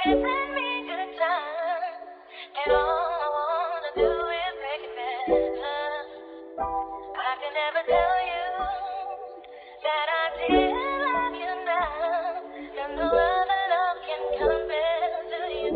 giving me good time, and all I wanna do is make it better. I can never tell you that I did love you now, that no other love can compare to you.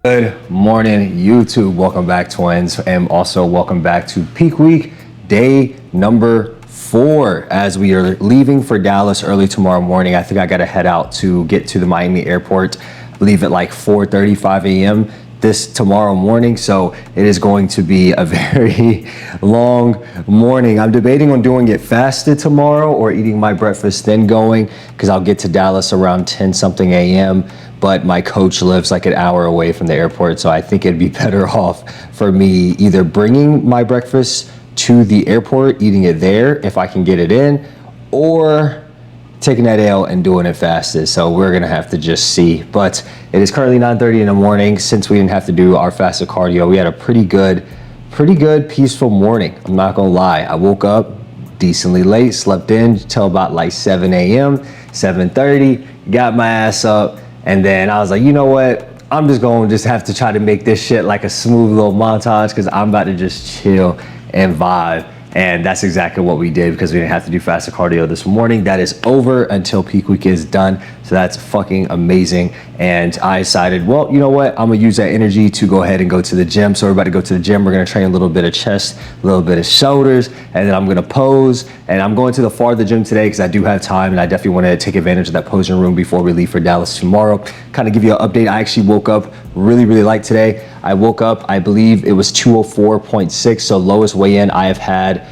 Good morning, YouTube. Welcome back, twins, and also welcome back to Peak Week, day number 4. As we are leaving for Dallas early tomorrow morning, I think I gotta head out to get to the Miami airport, I believe at like 4:35 a.m. this tomorrow morning. So it is going to be a very long morning. I'm debating on doing it fasted tomorrow or eating my breakfast then going, because I'll get to Dallas around 10 something a.m. But my coach lives like an hour away from the airport, so I think it'd be better off for me either bringing my breakfast to the airport, eating it there if I can get it in, or taking that L and doing it fasted. So we're gonna have to just see. But it is currently 9:30 in the morning. Since we didn't have to do our fasted cardio, we had a pretty good, peaceful morning. I'm not gonna lie. I woke up decently late, slept in till about like 7 a.m., 7:30, got my ass up. And then I was like, you know what? I'm just going to have to try to make this shit like a smooth little montage, because I'm about to just chill and vibe. And that's exactly what we did, because we didn't have to do fasted cardio this morning. That is over until Peak Week is done. So that's fucking amazing. And I decided, well, you know what? I'm gonna use that energy to go ahead and go to the gym. So we're about to go to the gym. We're gonna train a little bit of chest, a little bit of shoulders, and then I'm gonna pose. And I'm going to the farther gym today because I do have time, and I definitely want to take advantage of that posing room before we leave for Dallas tomorrow. Kind of give you an update. I actually woke up really light today. I woke up, I believe it was 204.6, so lowest weigh-in I have had.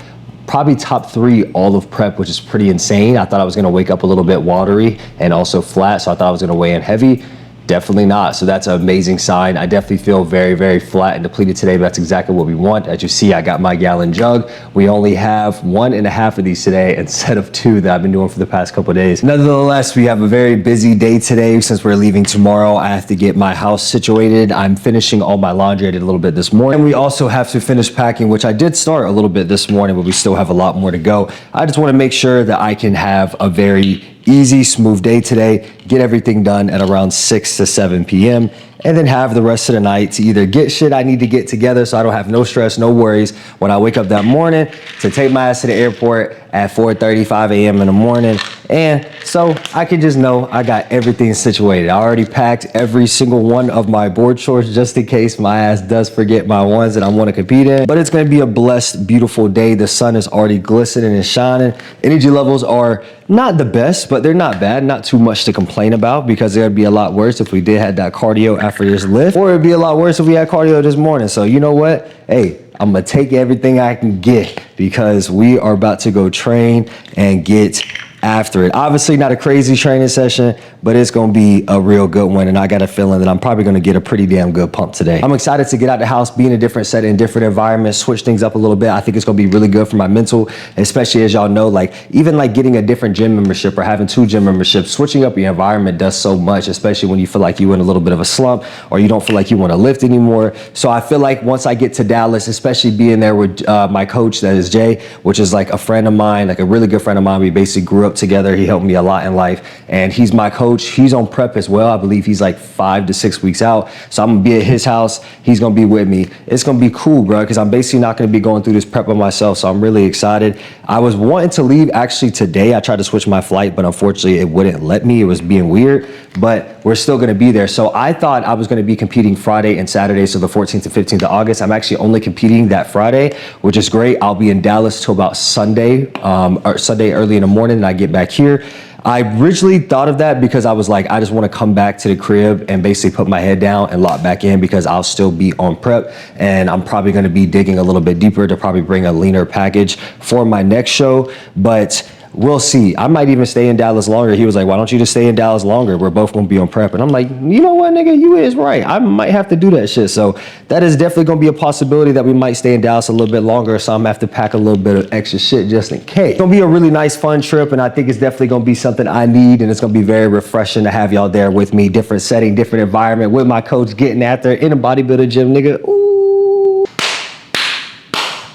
Probably top 3 all of prep, which is pretty insane. I thought I was gonna wake up a little bit watery and also flat, so I thought I was gonna weigh in heavy. Definitely not. So that's an amazing sign. I definitely feel very flat and depleted today, but that's exactly what we want. As you see, I got my gallon jug. We only have 1.5 of these today instead of 2 that I've been doing for the past couple of days. Nevertheless, we have a very busy day today. Since we're leaving tomorrow, I have to get my house situated. I'm finishing all my laundry. I did a little bit this morning. And we also have to finish packing, which I did start a little bit this morning, but we still have a lot more to go. I just want to make sure that I can have a very easy, smooth day today, get everything done at around 6 to 7 p.m. and then have the rest of the night to either get shit I need to get together so I don't have no stress, no worries when I wake up that morning, to take my ass to the airport at 4:35 a.m. in the morning. And so I can just know I got everything situated. I already packed every single one of my board shorts just in case my ass does forget my ones that I want to compete in. But it's going to be a blessed, beautiful day. The sun is already glistening and shining. Energy levels are not the best, but they're not bad. Not too much to complain about, because it would be a lot worse if we did have that cardio after this lift, or it'd be a lot worse if we had cardio this morning. So you know what? Hey, I'm gonna take everything I can get, because we are about to go train and get after it. Obviously not a crazy training session, but it's gonna be a real good one, and I got a feeling that I'm probably gonna get a pretty damn good pump today. I'm excited to get out the house, be in a different setting, different environment, switch things up a little bit. I think it's gonna be really good for my mental, especially as y'all know, like even like getting a different gym membership or having 2 gym memberships, switching up your environment does so much, especially when you feel like you're in a little bit of a slump or you don't feel like you wanna lift anymore. So I feel like once I get to Dallas, especially being there with my coach, that is Jay, which is like a friend of mine, like a really good friend of mine. We basically grew up together. He helped me a lot in life, and he's my coach. He's on prep as well. I believe he's like 5 to 6 weeks out. So I'm gonna be at his house. He's gonna be with me. It's gonna be cool, bro, because I'm basically not gonna be going through this prep by myself. So I'm really excited. I was wanting to leave actually today. I tried to switch my flight, but unfortunately it wouldn't let me. It was being weird, but we're still gonna be there. So I thought I was gonna be competing Friday and Saturday, so the 14th and 15th of August. I'm actually only competing that Friday, which is great. I'll be in Dallas till about Sunday, or Sunday early in the morning, and I get back here. I originally thought of that because I was like, I just want to come back to the crib and basically put my head down and lock back in, because I'll still be on prep, and I'm probably going to be digging a little bit deeper to probably bring a leaner package for my next show. But we'll see. I might even stay in Dallas longer. He was like, why don't you just stay in Dallas longer? We're both going to be on prep. And I'm like, you know what, nigga, you is right. I might have to do that shit. So that is definitely going to be a possibility that we might stay in Dallas a little bit longer. So I'm going to have to pack a little bit of extra shit just in case. It's going to be a really nice, fun trip. And I think it's definitely going to be something I need. And it's going to be very refreshing to have y'all there with me. Different setting, different environment, with my coach getting after in a bodybuilder gym, nigga. Ooh.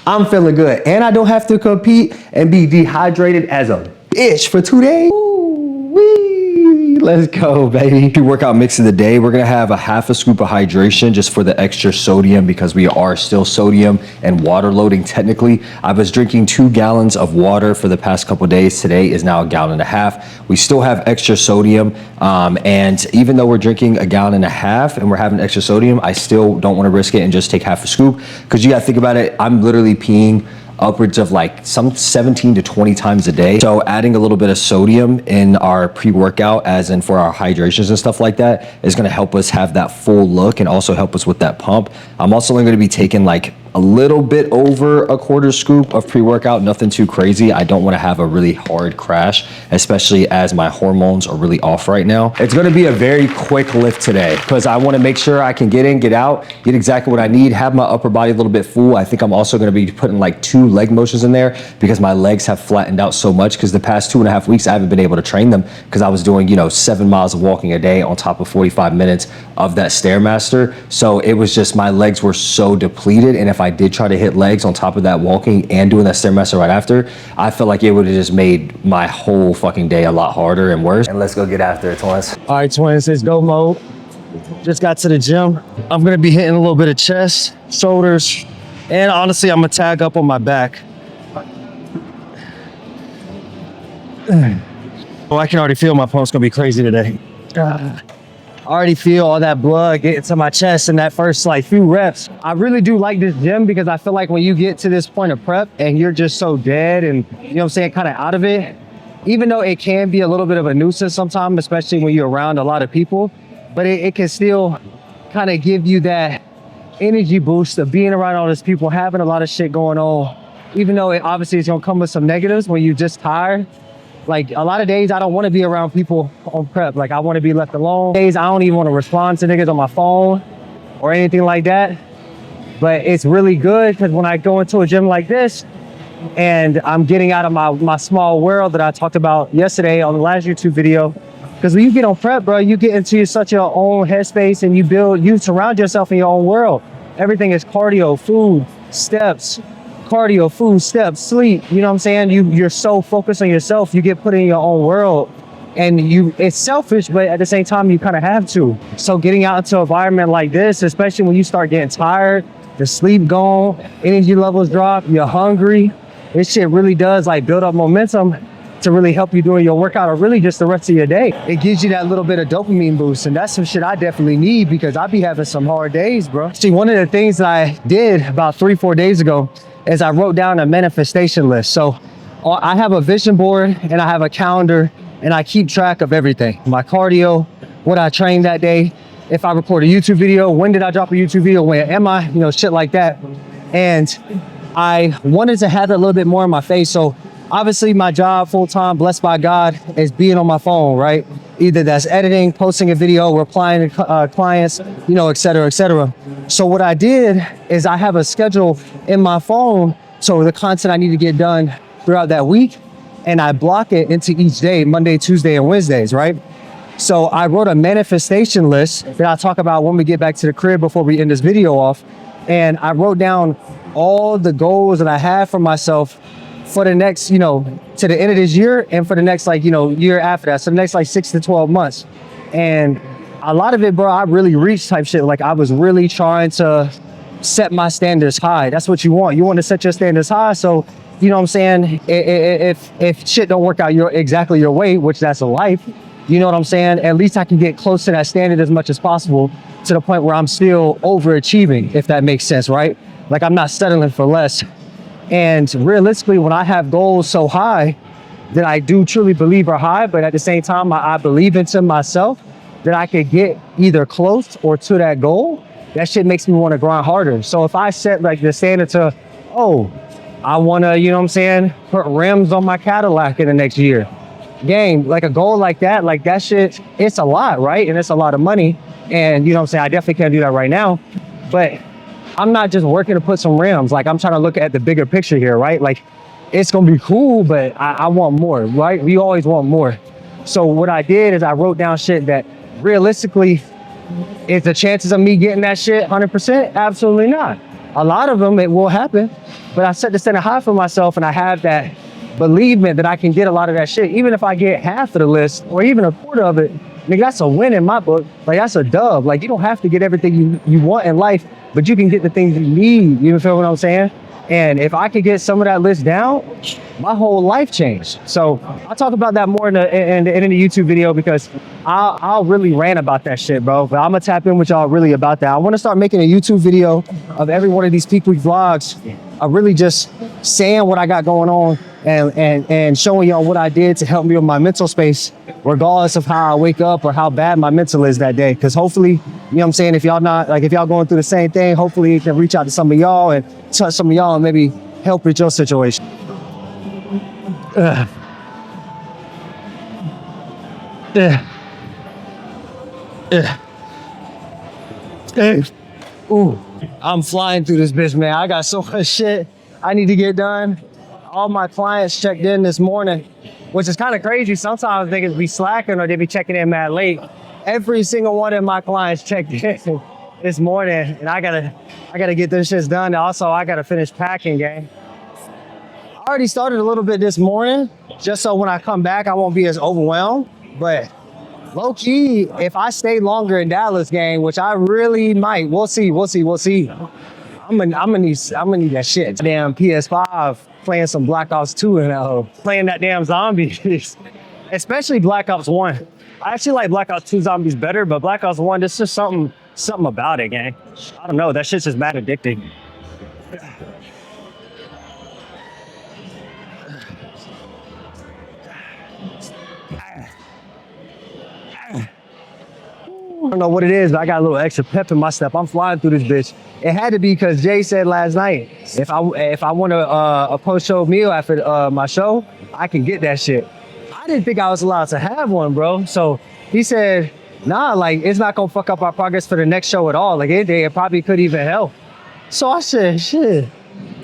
I'm feeling good. And I don't have to compete and be dehydrated as a bitch for 2 days. Ooh-wee. Let's go, baby. Pre-workout mix of the day. We're gonna have a half a scoop of hydration just for the extra sodium, because we are still sodium and water loading technically. I was drinking 2 gallons of water for the past couple days. Today is now 1.5 gallons. We still have extra sodium. And even though we're drinking 1.5 gallons and we're having extra sodium, I still don't wanna risk it and just take half a scoop. Cause you gotta think about it, I'm literally peeing upwards of like some 17 to 20 times a day. So adding a little bit of sodium in our pre-workout, as in for our hydrations and stuff like that, is gonna help us have that full look and also help us with that pump. I'm also only gonna be taking like a little bit over a quarter scoop of pre-workout, nothing too crazy. I don't want to have a really hard crash, especially as my hormones are really off right now. It's going to be a very quick lift today because I want to make sure I can get in, get out, get exactly what I need, have my upper body a little bit full. I think I'm also going to be putting like 2 leg motions in there because my legs have flattened out so much, because the past 2.5 weeks I haven't been able to train them because I was doing, 7 miles of walking a day on top of 45 minutes of that Stairmaster. So it was just, my legs were so depleted, and if I did try to hit legs on top of that walking and doing that Stairmaster right after, I felt like it would have just made my whole fucking day a lot harder and worse. And let's go get after it, twins. All right, twins, it's go mode. Just got to the gym. I'm gonna be hitting a little bit of chest, shoulders, and honestly, I'm gonna tag up on my back. Oh, I can already feel my pump's gonna be crazy today. I already feel all that blood getting to my chest in that first few reps. I really do like this gym because I feel like when you get to this point of prep and you're just so dead and, kind of out of it, even though it can be a little bit of a nuisance sometimes, especially when you're around a lot of people, but it can still kind of give you that energy boost of being around all these people, having a lot of shit going on, even though obviously it's gonna come with some negatives when you're just tired. Like a lot of days I don't want to be around people on prep. Like I want to be left alone. Days I don't even want to respond to niggas on my phone or anything like that. But it's really good because when I go into a gym like this and I'm getting out of my small world that I talked about yesterday on the last YouTube video, because when you get on prep, bro, you get into such your own headspace and you surround yourself in your own world. Everything is cardio, food, steps, cardio, food, steps, sleep. You know what I'm saying? You're so focused on yourself, you get put in your own world, and it's selfish, but at the same time you kind of have to. So getting out into an environment like this, especially when you start getting tired, the sleep gone, energy levels drop, you're hungry, this shit really does build up momentum to really help you during your workout or really just the rest of your day. It gives you that little bit of dopamine boost, and that's some shit I definitely need because I be having some hard days, bro. See, one of the things that I did about 3-4 days ago is I wrote down a manifestation list. So I have a vision board and I have a calendar and I keep track of everything. My cardio, what I trained that day, if I record a YouTube video, when did I drop a YouTube video, when am I, shit like that. And I wanted to have it a little bit more in my face. So obviously my job full-time, blessed by God, is being on my phone, right? Either that's editing, posting a video, replying to clients, et cetera, et cetera. So what I did is I have a schedule in my phone, so the content I need to get done throughout that week, and I block it into each day, Monday, Tuesday, and Wednesdays, right? So I wrote a manifestation list that I'll talk about when we get back to the crib before we end this video off. And I wrote down all the goals that I have for myself for the next, you know, to the end of this year and for the next, like, you know, year after that. So the next like 6 to 12 months. And a lot of it, bro, I really reached type shit. Like I was really trying to set my standards high. That's what you want. You want to set your standards high. So, you know what I'm saying? If shit don't work out exactly your way, which that's a life, you know what I'm saying? At least I can get close to that standard as much as possible to the point where I'm still overachieving, if that makes sense, right? Like I'm not settling for less. And realistically, when I have goals so high that I do truly believe are high, but at the same time, I believe into myself that I could get either close or to that goal, that shit makes me want to grind harder. So if I set like the standard to, oh, I want to, you know what I'm saying, put rims on my Cadillac in the next year. Gang, like a goal like that shit, it's a lot, right? And it's a lot of money. And you know what I'm saying, I definitely can't do that right now. But I'm not just working to put some rims. Like I'm trying to look at the bigger picture here, right? Like it's gonna be cool, but I want more, right? We always want more. So what I did is I wrote down shit that realistically, is the chances of me getting that shit 100%? Absolutely not. A lot of them, it will happen, but I set the standard high for myself and I have that believement that I can get a lot of that shit. Even if I get half of the list or even a quarter of it, nigga, that's a win in my book. Like that's a dub. Like you don't have to get everything you want in life, but you can get the things you need. You feel what I'm saying? And if I could get some of that list down, my whole life changed. So I'll talk about that more in the YouTube video because I'll really rant about that shit, bro. But I'm gonna tap in with y'all really about that. I wanna start making a YouTube video of every one of these peak week vlogs of really just saying what I got going on and showing y'all what I did to help me with my mental space, regardless of how I wake up or how bad my mental is that day. Cause hopefully, you know what I'm saying, if y'all going through the same thing, hopefully it can reach out to some of y'all and touch some of y'all and maybe help with your situation. Ooh, I'm flying through this bitch, man. I got so much shit I need to get done. All my clients checked in this morning, which is kind of crazy. Sometimes niggas be slacking or they be checking in mad late. Every single one of my clients checked in this morning, and I gotta get this shit done. Also, I gotta finish packing, gang. I already started a little bit this morning, just so when I come back, I won't be as overwhelmed. But low key, if I stay longer in Dallas, gang, which I really might, we'll see. I'm gonna need that shit. Damn PS5, playing some Black Ops 2 and playing that damn zombies, especially Black Ops 1. I actually like Black Ops 2 zombies better, but Black Ops 1, there's just something about it, gang. I don't know, that shit's just mad addicting. I don't know what it is, but I got a little extra pep in my step. I'm flying through this bitch. It had to be because Jay said last night, if I want a post-show meal after my show, I can get that shit. I didn't think I was allowed to have one, bro. So he said, nah, like it's not gonna fuck up our progress for the next show at all. Like it probably could even help. So I said, shit.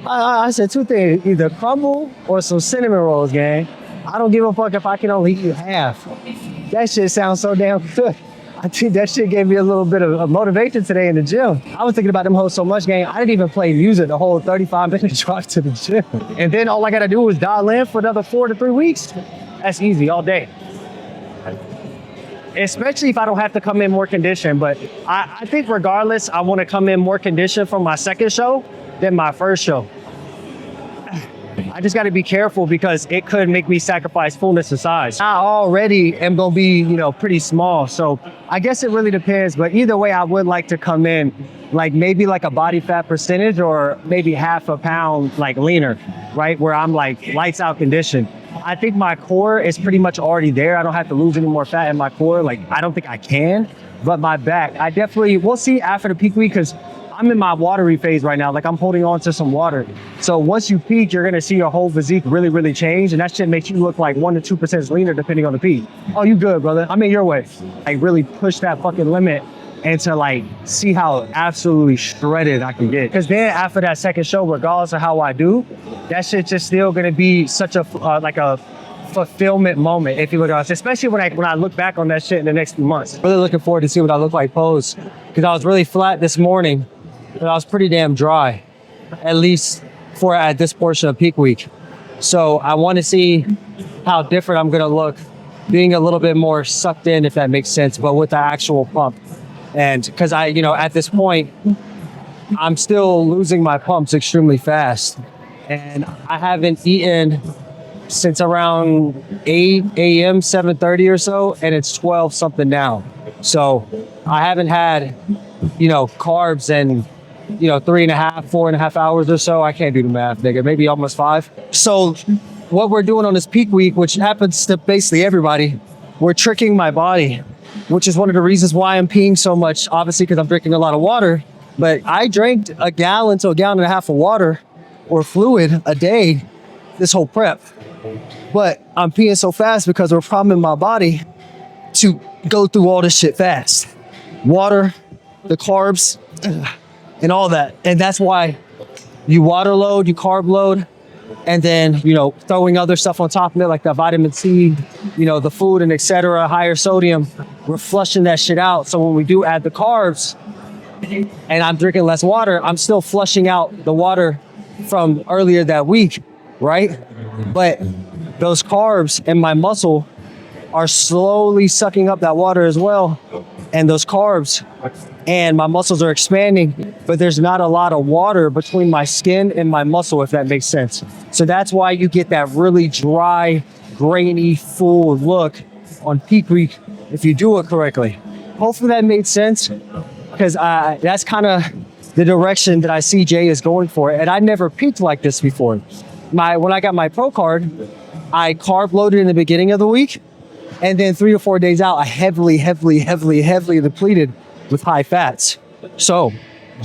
I said two things, either crumble or some cinnamon rolls, gang. I don't give a fuck if I can only eat half. That shit sounds so damn good. I think that shit gave me a little bit of motivation today in the gym. I was thinking about them hoes so much, gang. I didn't even play music the whole 35-minute drive to the gym. And then all I gotta do is dial in for another 4 to 3 weeks. That's easy all day. Especially if I don't have to come in more conditioned. But I think regardless, I wanna come in more conditioned for my second show than my first show. I just got to be careful because it could make me sacrifice fullness of size. I already am going to be, pretty small. So I guess it really depends. But either way, I would like to come in like maybe like a body fat percentage or maybe half a pound like leaner, right? Where I'm like lights out conditioned. I think my core is pretty much already there. I don't have to lose any more fat in my core. Like, I don't think I can. But my back, we'll see after the peak week because I'm in my watery phase right now. Like I'm holding on to some water. So once you peak, you're gonna see your whole physique really, really change. And that shit makes you look like 1 to 2% leaner depending on the peak. Oh, you good, brother. I'm in your way. I really push that fucking limit and to like see how absolutely shredded I can get. Cause then after that second show, regardless of how I do, that shit's just still gonna be such a, like a fulfillment moment, if you look at it, especially when I look back on that shit in the next few months. Really looking forward to see what I look like pose. Cause I was really flat this morning. But I was pretty damn dry, at least at this portion of peak week. So I want to see how different I'm going to look being a little bit more sucked in, if that makes sense, but with the actual pump. And because at this point, I'm still losing my pumps extremely fast. And I haven't eaten since around 8 a.m., 7:30 or so, and it's 12 something now. So I haven't had, carbs in, 3.5, 4.5 hours or so. I can't do the math, nigga, maybe almost 5. So what we're doing on this peak week, which happens to basically everybody, we're tricking my body, which is one of the reasons why I'm peeing so much, obviously because I'm drinking a lot of water. But I drank a gallon to a gallon and a half of water or fluid a day this whole prep. But I'm peeing so fast because we're priming my body to go through all this shit fast. Water, the carbs, and all that. And that's why you water load, you carb load, and then, throwing other stuff on top of it, like the vitamin C, the food and etc., higher sodium, we're flushing that shit out. So when we do add the carbs and I'm drinking less water, I'm still flushing out the water from earlier that week, right? But those carbs in my muscle are slowly sucking up that water as well. And those carbs, and my muscles are expanding, but there's not a lot of water between my skin and my muscle, if that makes sense. So that's why you get that really dry, grainy, full look on peak week if you do it correctly. Hopefully that made sense, because that's kind of the direction that I see Jay is going for. And I never peaked like this before. When I got my pro card, I carb loaded in the beginning of the week. And then 3 or 4 days out, I heavily depleted with high fats. So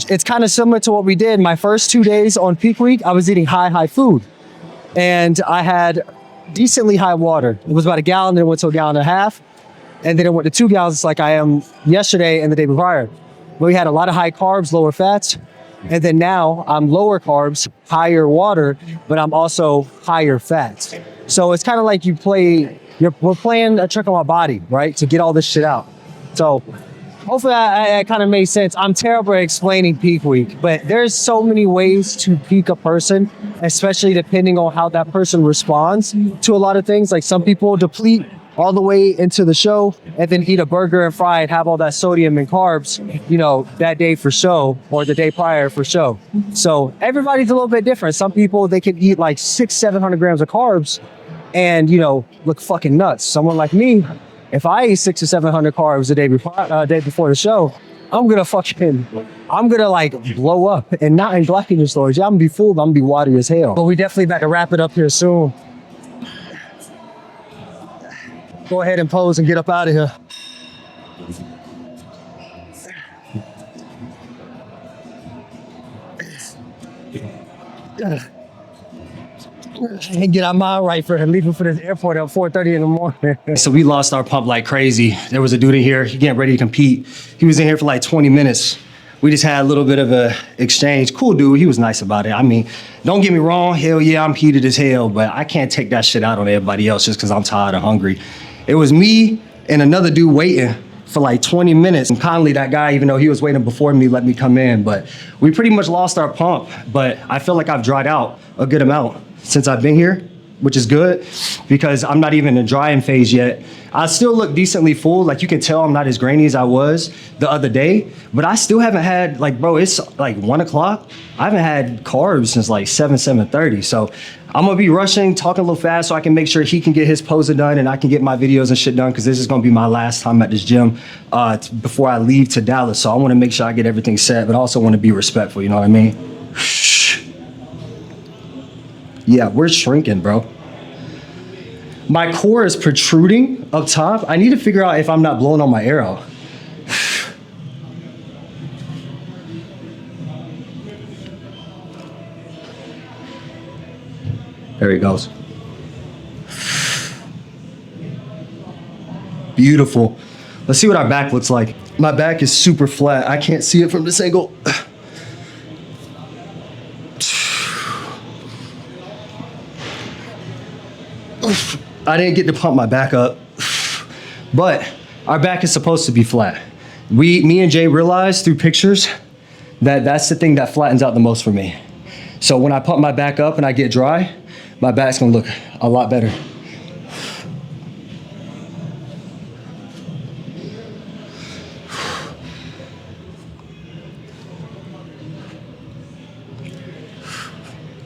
it's kind of similar to what we did. My first 2 days on peak week, I was eating high food. And I had decently high water. It was about a gallon, then it went to a gallon and a half. And then it went to 2 gallons like I am yesterday and the day prior. But we had a lot of high carbs, lower fats. And then now I'm lower carbs, higher water, but I'm also higher fats. So it's kind of like we're playing a trick on my body, right? To get all this shit out. So hopefully that kind of made sense. I'm terrible at explaining peak week, but there's so many ways to peak a person, especially depending on how that person responds to a lot of things. Like some people deplete all the way into the show and then eat a burger and fry and have all that sodium and carbs, that day for show or the day prior for show. So everybody's a little bit different. Some people, they can eat like 600-700 grams of carbs and, look fucking nuts. Someone like me, if I eat 600 or 700 carbs the day before the show, I'm gonna like blow up, and not in glycogen storage. I'm gonna be full, but I'm gonna be watery as hell. But we definitely about to wrap it up here soon. Go ahead and pose and get up out of here. And get our mind right for leaving for this airport at 4:30 in the morning. So we lost our pump like crazy. There was a dude in here, he getting ready to compete. He was in here for like 20 minutes. We just had a little bit of a exchange. Cool dude, he was nice about it. I mean, don't get me wrong, hell yeah, I'm heated as hell, but I can't take that shit out on everybody else just because I'm tired or hungry. It was me and another dude waiting for like 20 minutes. And kindly, that guy, even though he was waiting before me, let me come in. But we pretty much lost our pump. But I feel like I've dried out a good amount since I've been here, which is good because I'm not even in drying phase yet. I still look decently full. Like you can tell I'm not as grainy as I was the other day, but I still haven't had it's like 1 o'clock. I haven't had carbs since like 7:30. So I'm gonna be rushing, talking a little fast so I can make sure he can get his posing done and I can get my videos and shit done because this is gonna be my last time at this gym before I leave to Dallas. So I wanna make sure I get everything set, but I also wanna be respectful, you know what I mean? Yeah, we're shrinking, bro. My core is protruding up top. I need to figure out if I'm not blowing on my air out. There he goes. Beautiful. Let's see what our back looks like. My back is super flat. I can't see it from this angle. I didn't get to pump my back up, but our back is supposed to be flat. Me and Jay realized through pictures that that's the thing that flattens out the most for me. So when I pump my back up and I get dry, my back's gonna look a lot better.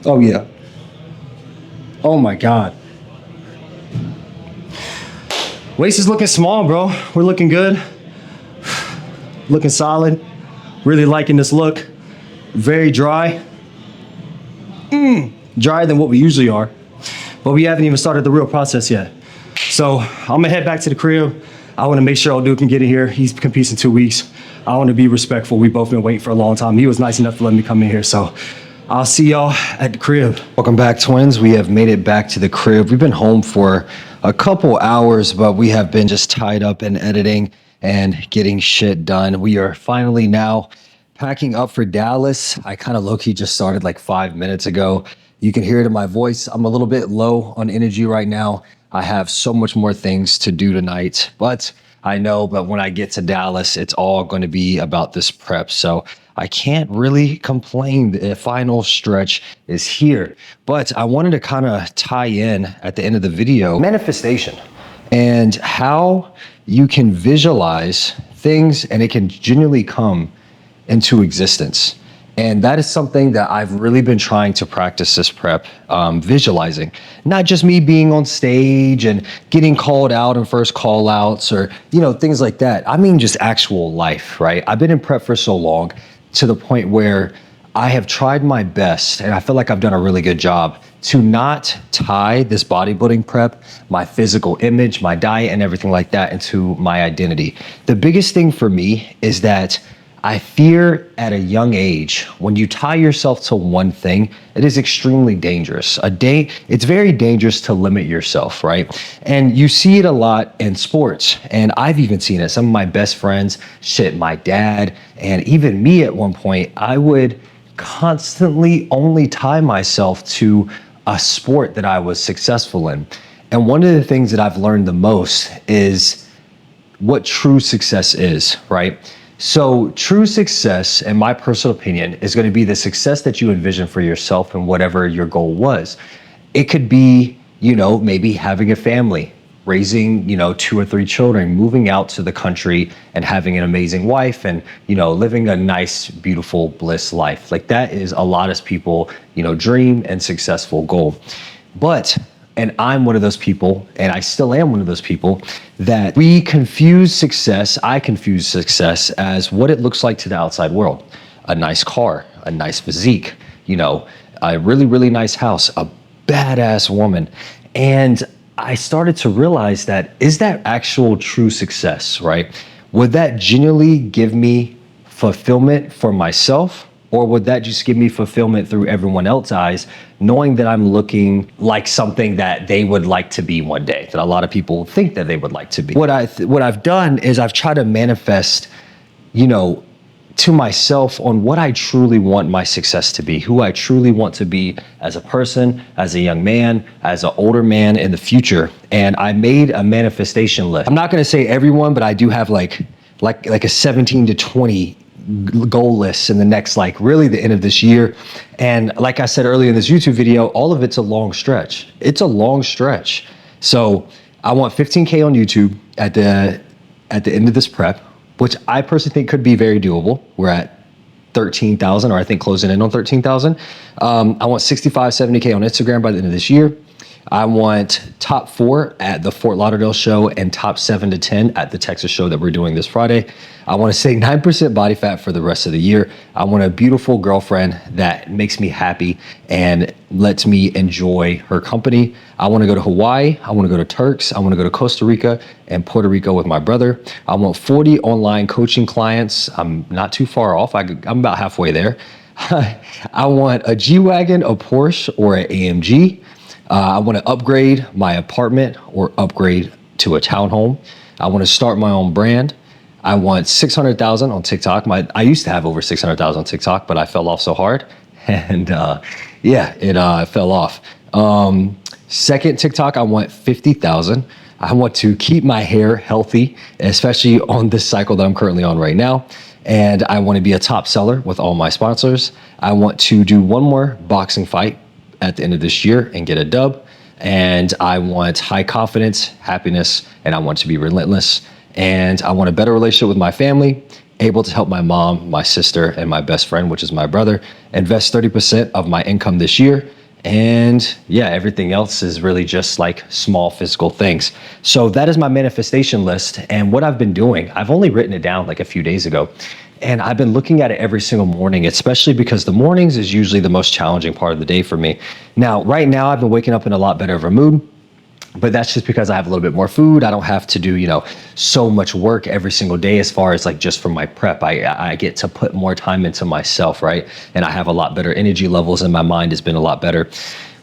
Oh yeah. Oh my God. Waist is looking small, bro. We're looking good. Looking solid. Really liking this look. Very dry. Drier than what we usually are. But we haven't even started the real process yet. So I'm gonna head back to the crib. I wanna make sure old dude can get in here. He competes in 2 weeks. I wanna be respectful. We've both been waiting for a long time. He was nice enough to let me come in here. So I'll see y'all at the crib. Welcome back, twins. We have made it back to the crib. We've been home for a couple hours, but we have been just tied up in editing and getting shit done. We are finally now packing up for Dallas. I kind of low-key just started like 5 minutes ago. You can hear it in my voice. I'm a little bit low on energy right now. I have so much more things to do tonight, but I know, but when I get to Dallas, it's all going to be about this prep. So I can't really complain. The final stretch is here, but I wanted to kind of tie in at the end of the video, manifestation and how you can visualize things and it can genuinely come into existence. And that is something that I've really been trying to practice this prep, visualizing. Not just me being on stage and getting called out in first call outs or, you know, things like that. I mean, just actual life, right? I've been in prep for so long to the point where I have tried my best, and I feel like I've done a really good job, to not tie this bodybuilding prep, my physical image, my diet, and everything like that into my identity. The biggest thing for me is that I fear at a young age, when you tie yourself to one thing, it is extremely dangerous. It's very dangerous to limit yourself, right? And you see it a lot in sports, and I've even seen it. Some of my best friends, my dad, and even me at one point, I would constantly only tie myself to a sport that I was successful in. And one of the things that I've learned the most is what true success is, right? So true success, in my personal opinion, is going to be the success that you envision for yourself and whatever your goal was. It could be, you know, maybe having a family, raising, you know, 2 or 3 children, moving out to the country and having an amazing wife and, you know, living a nice, beautiful, bliss life. Like that is a lot of people, you know, dream and successful goal. And I'm one of those people, and I still am one of those people, that I confuse success as what it looks like to the outside world. A nice car, a nice physique, you know, a really, really nice house, a badass woman. And I started to realize that, is that actual true success, right? Would that genuinely give me fulfillment for myself? Or would that just give me fulfillment through everyone else's eyes, knowing that I'm looking like something that they would like to be one day, that a lot of people think that they would like to be? What I've done is I've tried to manifest, you know, to myself on what I truly want my success to be, who I truly want to be as a person, as a young man, as an older man in the future. And I made a manifestation list. I'm not gonna say everyone, but I do have like a 17 to 20 goal lists in the next, like really the end of this year. And like I said earlier in this YouTube video, all of it's a long stretch. It's a long stretch. So I want 15K on YouTube at the end of this prep, which I personally think could be very doable. We're at 13,000, or I think closing in on 13,000. I want 65, 70K on Instagram by the end of this year. I want top 4 at the Fort Lauderdale show and top 7 to 10 at the Texas show that we're doing this Friday. I want to say 9% body fat for the rest of the year. I want a beautiful girlfriend that makes me happy and lets me enjoy her company. I want to go to Hawaii. I want to go to Turks. I want to go to Costa Rica and Puerto Rico with my brother. I want 40 online coaching clients. I'm not too far off. I'm about halfway there. I want a G-Wagon, a Porsche, or an AMG. I want to upgrade my apartment or upgrade to a townhome. I want to start my own brand. I want 600,000 on TikTok. I used to have over 600,000 on TikTok, but I fell off so hard. And it fell off. Second TikTok, I want 50,000. I want to keep my hair healthy, especially on this cycle that I'm currently on right now. And I want to be a top seller with all my sponsors. I want to do one more boxing fight at the end of this year and get a dub. And I want high confidence, happiness, and I want to be relentless. And I want a better relationship with my family, able to help my mom, my sister, and my best friend, which is my brother, invest 30% of my income this year. And yeah, everything else is really just like small physical things. So that is my manifestation list. And what I've been doing, I've only written it down like a few days ago. And I've been looking at it every single morning, especially because the mornings is usually the most challenging part of the day for me. Now, right now, I've been waking up in a lot better of a mood. But that's just because I have a little bit more food. I don't have to do, so much work every single day as far as like just for my prep. I get to put more time into myself, right? And I have a lot better energy levels and my mind has been a lot better.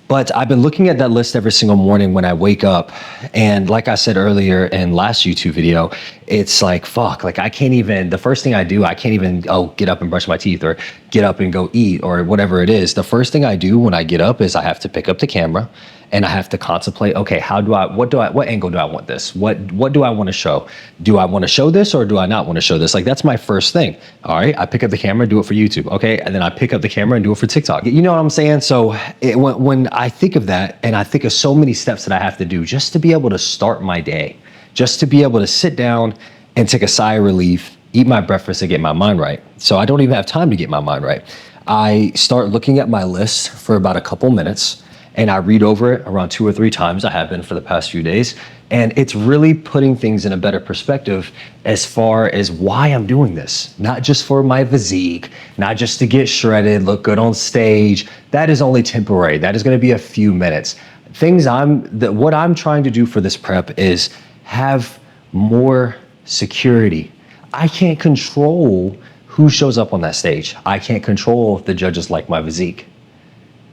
But I've been looking at that list every single morning when I wake up. And like I said earlier in last YouTube video, it's like, fuck, like I can't even, the first thing I do, I can't even, get up and brush my teeth or get up and go eat or whatever it is. The first thing I do when I get up is I have to pick up the camera and I have to contemplate, okay, what angle do I want this? What do I want to show? Do I want to show this or do I not want to show this? Like, that's my first thing. All right, I pick up the camera, do it for YouTube. Okay, and then I pick up the camera and do it for TikTok. You know what I'm saying? So when I think of that and I think of so many steps that I have to do just to be able to start my day, just to be able to sit down and take a sigh of relief, eat my breakfast and get my mind right. So I don't even have time to get my mind right. I start looking at my list for about a couple minutes and I read over it around 2 or 3 times. I have been for the past few days. And it's really putting things in a better perspective as far as why I'm doing this. Not just for my physique, not just to get shredded, look good on stage. That is only temporary. That is gonna be a few minutes. What I'm trying to do for this prep is have more security. I can't control who shows up on that stage. I can't control if the judges like my physique.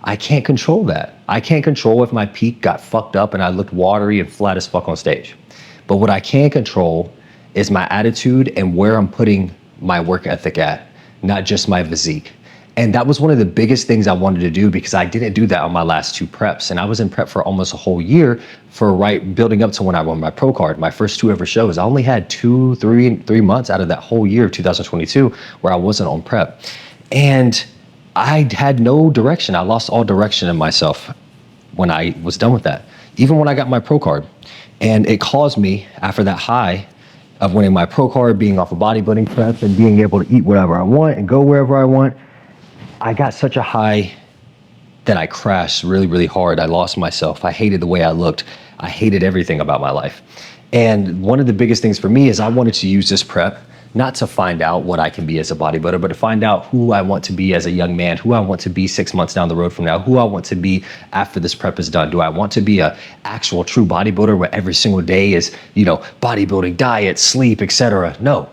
I can't control that. I can't control if my peak got fucked up and I looked watery and flat as fuck on stage. But what I can control is my attitude and where I'm putting my work ethic at, not just my physique. And that was one of the biggest things I wanted to do because I didn't do that on my last 2 preps. And I was in prep for almost a whole year building up to when I won my pro card. My first 2 ever shows, I only had 3 months out of that whole year of 2022 where I wasn't on prep. And I had no direction. I lost all direction in myself when I was done with that, even when I got my pro card. And it caused me, after that high of winning my pro card, being off a bodybuilding prep and being able to eat whatever I want and go wherever I want, I got such a high that I crashed really, really hard. I lost myself. I hated the way I looked. I hated everything about my life. And one of the biggest things for me is I wanted to use this prep not to find out what I can be as a bodybuilder, but to find out who I want to be as a young man, who I want to be 6 months down the road from now, who I want to be after this prep is done. Do I want to be a actual true bodybuilder where every single day is, bodybuilding, diet, sleep, etc.? No,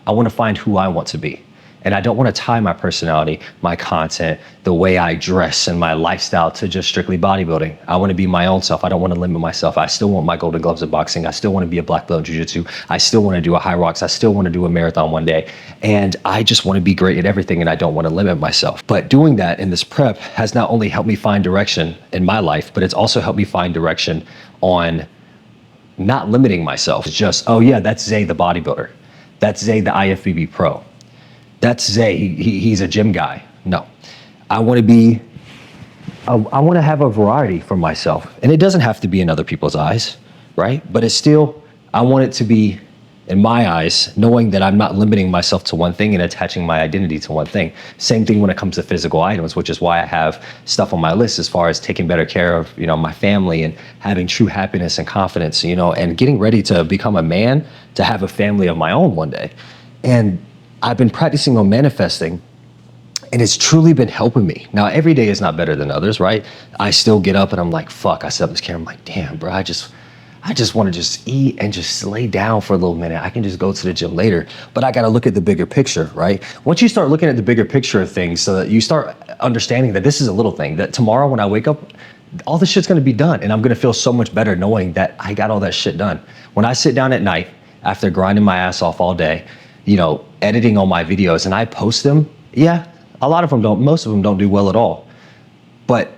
I want to find who I want to be. And I don't want to tie my personality, my content, the way I dress and my lifestyle to just strictly bodybuilding. I want to be my own self. I don't want to limit myself. I still want my golden gloves of boxing. I still want to be a black belt in jiu-jitsu. I still want to do a high rocks. I still want to do a marathon one day. And I just want to be great at everything and I don't want to limit myself. But doing that in this prep has not only helped me find direction in my life, but it's also helped me find direction on not limiting myself. It's just, oh yeah, that's Zay the bodybuilder. That's Zay the IFBB pro. That's Zay, he's a gym guy. No, I want to have a variety for myself. And it doesn't have to be in other people's eyes, right? But it's still, I want it to be in my eyes, knowing that I'm not limiting myself to one thing and attaching my identity to one thing. Same thing when it comes to physical items, which is why I have stuff on my list as far as taking better care of, my family and having true happiness and confidence, and getting ready to become a man, to have a family of my own one day. And I've been practicing on manifesting and it's truly been helping me. Now, every day is not better than others, right? I still get up and I'm like, fuck, I set up this camera. I'm like, damn, bro, I just want to just eat and just lay down for a little minute. I can just go to the gym later, but I got to look at the bigger picture, right? Once you start looking at the bigger picture of things, so that you start understanding that this is a little thing, that tomorrow when I wake up, all this shit's going to be done. And I'm going to feel so much better knowing that I got all that shit done. When I sit down at night after grinding my ass off all day, editing all my videos and I post them, most of them don't do well at all. But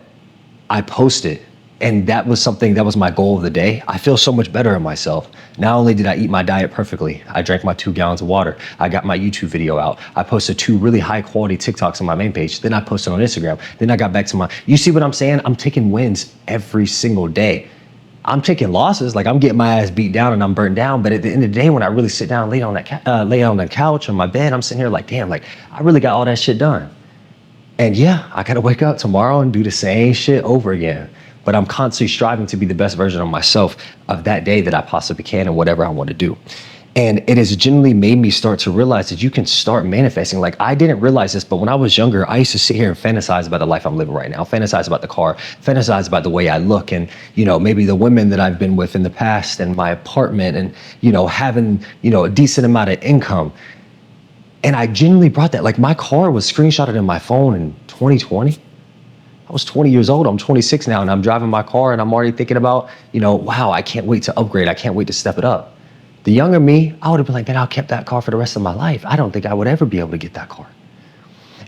I post it And that was something, that was my goal of the day. I feel so much better in myself. Not only did I eat my diet perfectly, I drank my 2 gallons of water. I got my YouTube video out. I posted 2 really high quality TikToks on my main page. Then I posted on Instagram. Then I got back to you see what I'm saying? I'm taking wins every single day. I'm taking losses, like I'm getting my ass beat down and I'm burnt down. But at the end of the day, when I really sit down and lay on the couch on my bed, I'm sitting here like, damn, like I really got all that shit done. And yeah, I gotta wake up tomorrow and do the same shit over again. But I'm constantly striving to be the best version of myself of that day that I possibly can and whatever I want to do. And it has genuinely made me start to realize that you can start manifesting. Like I didn't realize this, but when I was younger, I used to sit here and fantasize about the life I'm living right now, fantasize about the car, fantasize about the way I look and, you know, maybe the women that I've been with in the past and my apartment and, you know, having, you know, a decent amount of income. And I genuinely brought that, like my car was screenshotted in my phone in 2020. I was 20 years old, I'm 26 now, and I'm driving my car and I'm already thinking about, you know, wow, I can't wait to upgrade. I can't wait to step it up. The younger me, I would have been like, man, I'll keep that car for the rest of my life. I don't think I would ever be able to get that car.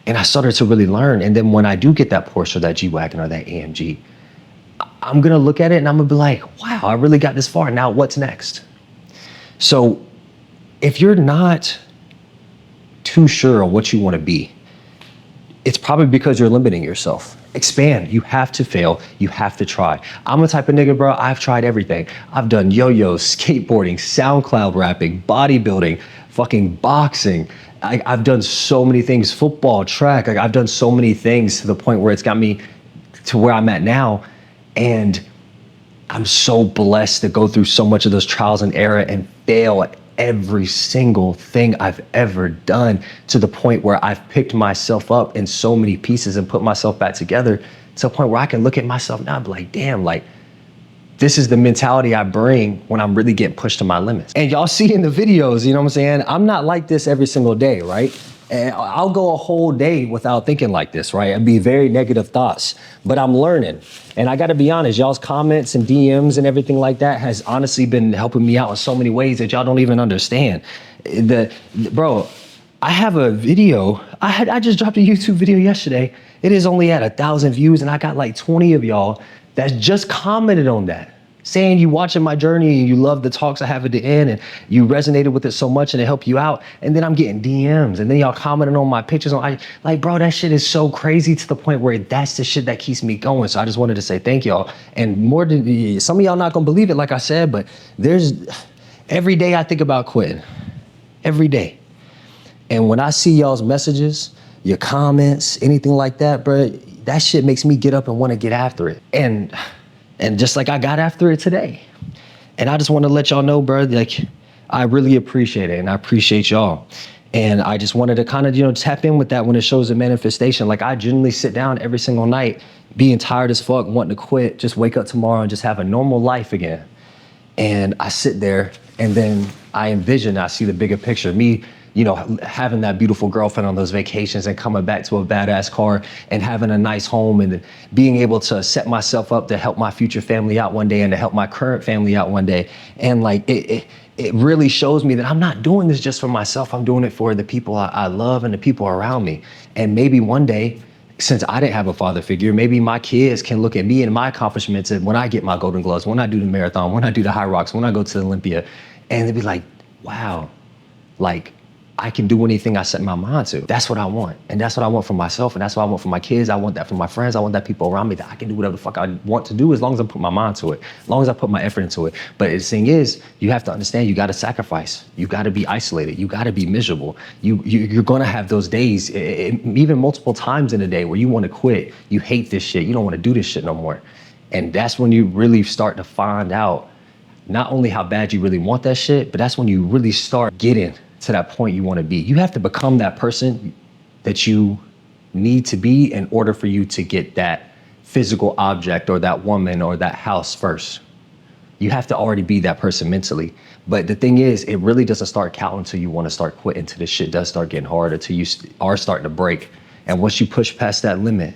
And I started to really learn. And then when I do get that Porsche or that G-Wagon or that AMG, I'm gonna look at it and I'm gonna be like, wow, I really got this far. Now what's next? So if you're not too sure on what you wanna be, it's probably because you're limiting yourself. Expand. You have to fail. You have to try. I'm a type of nigga, bro. I've tried everything. I've done yo-yos, skateboarding, SoundCloud rapping, bodybuilding, fucking boxing. I've done so many things, football, track. Like I've done so many things to the point where it's got me to where I'm at now. And I'm so blessed to go through so much of those trials and error and fail at every single thing I've ever done, to the point where I've picked myself up in so many pieces and put myself back together to a point where I can look at myself now and be like, damn, like this is the mentality I bring when I'm really getting pushed to my limits. And y'all see in the videos, you know what I'm saying? I'm not like this every single day, right? And I'll go a whole day without thinking like this, right? It'd be very negative thoughts, but I'm learning. And I gotta be honest, y'all's comments and DMs and everything like that has honestly been helping me out in so many ways that y'all don't even understand. Bro, I have a video, I just dropped a YouTube video yesterday. It is only at 1,000 views and I got like 20 of y'all that just commented on that, saying you watching my journey and you love the talks I have at the end and you resonated with it so much and it helped you out. And then I'm getting DMs and then y'all commenting on my pictures. Like, bro, that shit is so crazy to the point where that's the shit that keeps me going. So I just wanted to say thank y'all. And more than, some of y'all not gonna believe it, like I said, but every day I think about quitting, every day. And when I see y'all's messages, your comments, anything like that, bro, that shit makes me get up and wanna get after it. And just like I got after it today. And I just want to let y'all know, bro, like I really appreciate it and I appreciate y'all. And I just wanted to kind of, you know, tap in with that when it shows a manifestation. Like I genuinely sit down every single night, being tired as fuck, wanting to quit, just wake up tomorrow and just have a normal life again. And I sit there and then I see the bigger picture. Me, you know, having that beautiful girlfriend on those vacations and coming back to a badass car and having a nice home and being able to set myself up to help my future family out one day and to help my current family out one day. And like, it really shows me that I'm not doing this just for myself. I'm doing it for the people I love and the people around me. And maybe one day, since I didn't have a father figure, maybe my kids can look at me and my accomplishments and when I get my golden gloves, when I do the marathon, when I do the high rocks, when I go to the Olympia, and they'd be like, wow, like, I can do anything I set my mind to. That's what I want. And that's what I want for myself. And that's what I want for my kids. I want that for my friends. I want that people around me, that I can do whatever the fuck I want to do as long as I put my mind to it, as long as I put my effort into it. But the thing is, you have to understand, you got to sacrifice. You got to be isolated. You got to be miserable. You're going to have those days, even multiple times in a day where you want to quit. You hate this shit. You don't want to do this shit no more. And that's when you really start to find out not only how bad you really want that shit, but that's when you really start getting to that point you want to be. You have to become that person that you need to be in order for you to get that physical object or that woman or that house first. You have to already be that person mentally. But the thing is, it really doesn't start counting until you want to start quitting, until this shit does start getting hard, until you are starting to break. And once you push past that limit,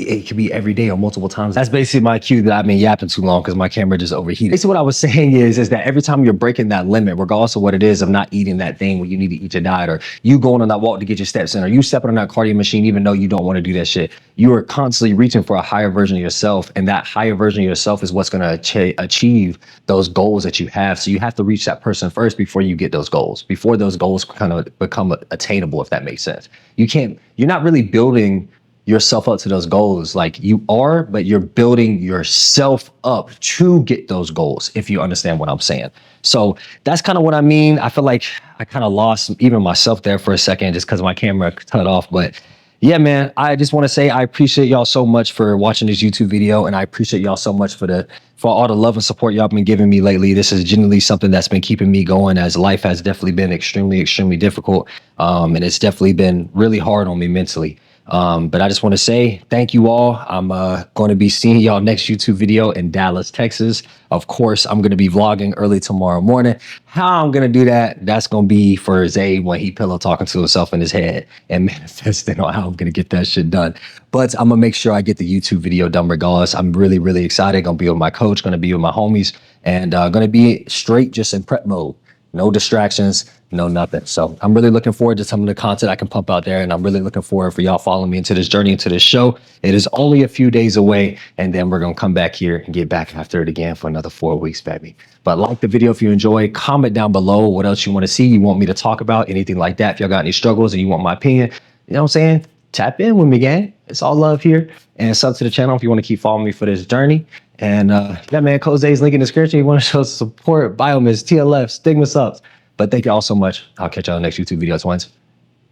it could be every day or multiple times. That's basically my cue that I've been yapping too long because my camera just overheated. Basically what I was saying is that every time you're breaking that limit, regardless of what it is of not eating that thing when you need to eat your diet, or you going on that walk to get your steps in, or you stepping on that cardio machine even though you don't want to do that shit, you are constantly reaching for a higher version of yourself, and that higher version of yourself is what's going to achieve those goals that you have. So you have to reach that person first before you get those goals, before those goals kind of become attainable, if that makes sense. You're not really building yourself up to those goals. Like you are, but you're building yourself up to get those goals, if you understand what I'm saying. So that's kind of what I mean. I feel like I kind of lost even myself there for a second just because my camera cut off. But yeah, man, I just want to say I appreciate y'all so much for watching this YouTube video, and I appreciate y'all so much for all the love and support y'all been giving me lately. This is genuinely something that's been keeping me going, as life has definitely been extremely, extremely difficult. And it's definitely been really hard on me mentally. But I just want to say thank you all. I'm going to be seeing y'all next YouTube video in Dallas, Texas. Of course, I'm going to be vlogging early tomorrow morning. How I'm going to do that, that's going to be for Zay when he pillow talking to himself in his head and manifesting on how I'm going to get that shit done. But I'm going to make sure I get the YouTube video done regardless. I'm really, really excited. Going to be with my coach, going to be with my homies, and going to be straight just in prep mode. No distractions, no nothing. So I'm really looking forward to some of the content I can pump out there. And I'm really looking forward for y'all following me into this journey, into this show. It is only a few days away, and then we're going to come back here and get back after it again for another 4 weeks, baby. But like the video if you enjoy, comment down below what else you want to see, you want me to talk about, anything like that. If y'all got any struggles and you want my opinion, you know what I'm saying? Tap in with me, gang. It's all love here. And sub to the channel if you want to keep following me for this journey. And yeah, man, Coach Zay's link in the description. You want to show support, Biomiss, TLF, Stigma Subs. But thank you all so much. I'll catch y'all in the next YouTube video, twins,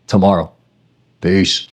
tomorrow. Peace.